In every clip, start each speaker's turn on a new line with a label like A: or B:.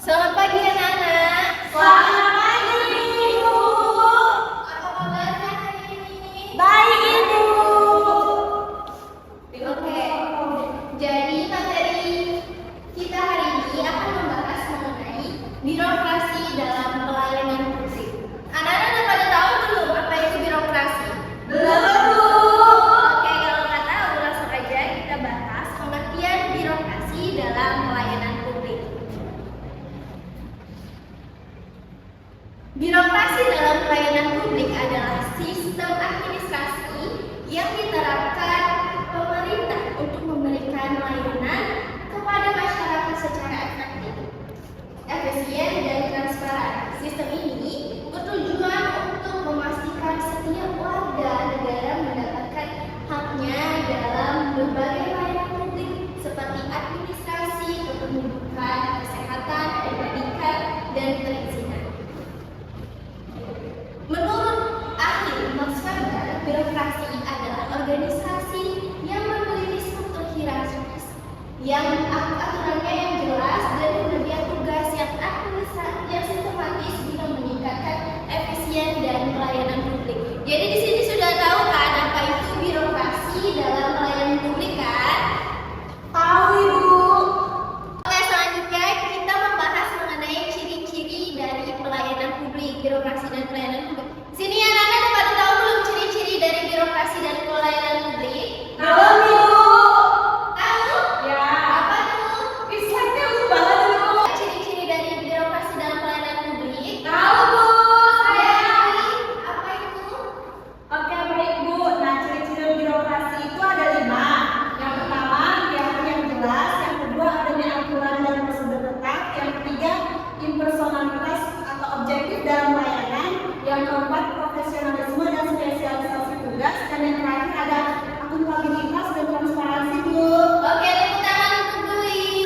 A: Selamat pagi anak-anak.
B: Selamat pagi Ibu.
A: Apa kabarnya hari ini?
B: Baik Ibu.
A: Oke. Jadi materi kita hari ini akan membahas mengenai birokrasi dalam pelayanan publik. Anak-anak udah pada tahu belum apa itu birokrasi?
B: Belum Bu.
A: Oke, kalau nggak tahu langsung aja kita bahas pengertian birokrasi dalam pelayanan publik. Birokrasi dalam pelayanan publik adalah sistem administrasi yang diterapkan pemerintah untuk memberikan layanan kepada masyarakat secara efektif, efisien, dan transparan. Sistem ini bertujuan untuk memastikan setiap warga negara mendapatkan haknya dalam berbagai layanan publik seperti administrasi, kependudukan, kesehatan, pendidikan, dan perizinan. Menurut ahli Max Weber, birokrasi adalah organisasi yang memiliki struktur hierarkis yang aturannya yang jelas dan pembagian tugas yang sistematis guna meningkatkan efisien dan pelayanan publik. Jadi di sini sudah tahu kan apa itu birokrasi dalam pelayanan publik kan?
B: Tahu Ibu.
A: Oke, selanjutnya kita membahas mengenai ciri-ciri dari pelayanan publik, birokrasi dan pelayanan publik. Sini anak-anak pada tahu belum ciri-ciri dari birokrasi dan pelayanan publik?
B: Belum Ibu.
A: Tahu?
B: Ya.
A: Apa tuh?
B: Slide-nya lucu banget Ibu.
A: Ciri-ciri dari birokrasi dalam pelayanan publik?
B: Tahu Bu. Saya.
A: Apa itu?
B: Oke baik Bu. Nah ciri-ciri birokrasi itu ada 5. Yang pertama kegiatan yang jelas. Yang kedua adanya aturan dan prosedur ketat. Yang ketiga impersonalitas atau objektif dalam pelayanan. Yang keempat profesionalisme dan spesialisasi tugas. Dan yang terakhir ada akuntabilitas dan transparansi Bu.
A: Oke, tepuk tangan untuk Dwi.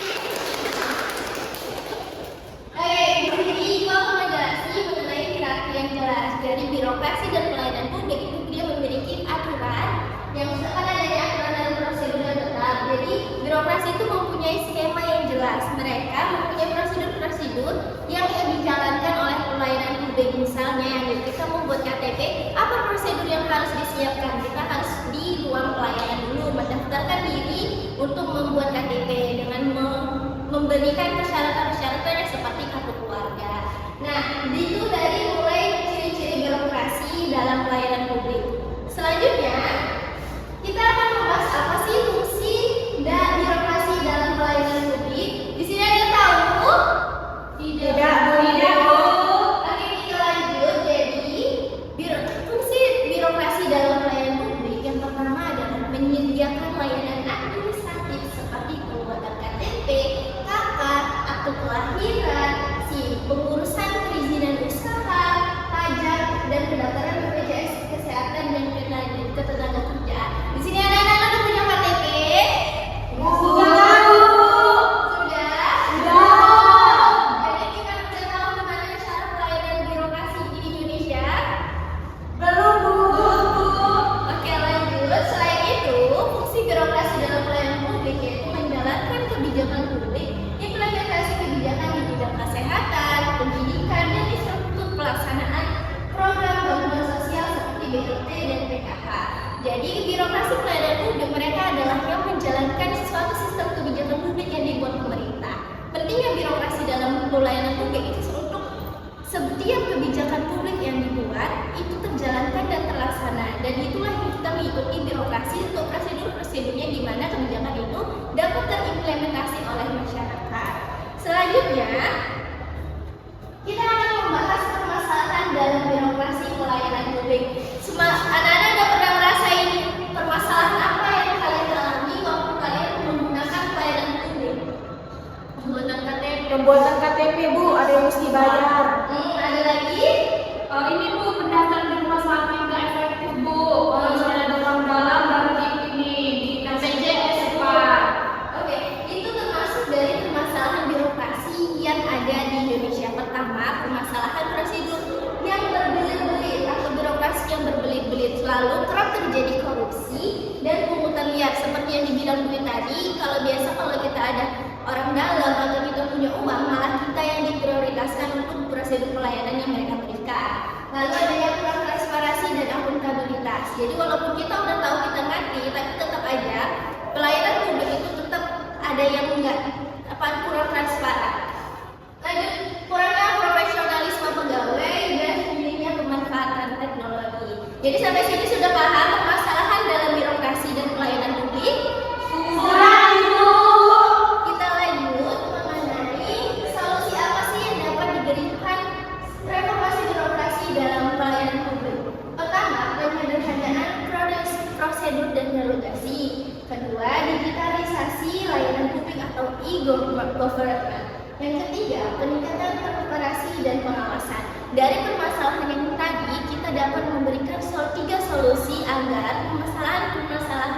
A: Oke, di sini gua akan menjelaskan mengenai hierarki yang jelas. Jadi birokrasi dan pelayanan publik itu dia memiliki aturan yang misalkan adanya aturan dan prosedur yang tetap. Jadi birokrasi itu mempunyai skema yang jelas. Mereka mempunyai prosedur-prosedur yang dijalankan oleh pelayanan publik. Misalnya kita membuat KTP, apa prosedur yang harus disiapkan? Kita harus di ruang pelayanan dulu mendaftarkan diri untuk membuat KTP dengan memberikan persyaratan-persyaratan seperti kartu keluarga. Nah, itu dari mulai ciri-ciri birokrasi dalam pelayanan publik. Selanjutnya, kita akan membahas apa sih fungsi dan birokrasi dalam pelayanan publik. Di sini ada yang tahu?
B: Tidak Bu.
A: Oke, kita lanjut. Jadi, fungsi birokrasi dalam pelayanan publik yang pertama adalah menyediakan layanan administratif seperti pembuatan KTP, KK, akte kelahiran, pengurusan perizinan usaha, pajak, dan pendaftaran BPJS Kesehatan dan Ketenagakerjaan. Di sini anak-anak udah punya KTP?
B: Sudah.
A: Jadi kita udah tahu bagaimana cara pelayanan birokrasi di Indonesia?
B: Belum Bu.
A: Oke, lanjut. Selain itu, fungsi birokrasi dalam pelayanan publik yaitu menjalankan kebijakan publik, implementasi kebijakan di bidang kesehatan, pendidikan, dan struktur pelaksanaan program bantuan sosial seperti BLT dan PKH. Jadi, birokrasi pelayanan publik mereka adalah yang menjalankan suatu sistem kebijakan publik yang dibuat pemerintah. Pentingnya birokrasi dalam pelayanan publik itu untuk setiap kebijakan publik yang dibuat itu terjalankan dan terlaksana, dan itulah yang kita mengikuti birokrasi untuk prosedur-prosedurnya di mana kebijakan itu dapat terimplementasi oleh masyarakat. Selanjutnya, kita akan membahas permasalahan dalam birokrasi pelayanan publik. Anak-anak udah pernah ngerasain permasalahan apa yang kalian alami waktu kalian menggunakan pelayanan publik? Pembuatan KTP.
B: Pembuatan KTP Bu, ada yang mesti bayar.
A: Ada lagi?
B: Ini Bu, pendaftaran di rumah sakit nggak efektif Bu. Kalau misalnya ada orang dalam berarti ini di BPJS Pak.
A: Oke, itu termasuk dari permasalahan birokrasi yang ada di Indonesia. Pertama, permasalahan prosedur yang berbelit-belit atau birokrasi yang berbelit-belit. Lalu kerap terjadi korupsi dan pungutan liar seperti yang dibilang Dwi tadi. Kalau kita ada orang dalam atau kita punya uang, malah kita yang prosedur pelayanan yang mereka berikan. Lalu ada yang kurang transparansi dan akuntabilitas. Jadi walaupun kita udah tahu, kita ngerti, tapi tetap aja pelayanan publik itu tetap ada yang kurang transparan. Lanjut, kurangnya profesionalisme pegawai dan minimnya pemanfaatan teknologi. Jadi sampai sini sudah paham permasalahan dalam birokrasi dan pelayanan publik?
B: Sudah, Ibu.
A: Kita lanjut mengenai solusi apa sih yang dapat diberikan reformasi birokrasi dalam pelayanan publik. Pertama, penyederhanaan prosedur dan delegasi. Kedua, digitalisasi layanan publik atau e-government. Yang ketiga, peningkatan transparansi dan pengawasan. Dari permasalahan yang tadi, kita dapat memberikan 3 solusi agar permasalahan-permasalahan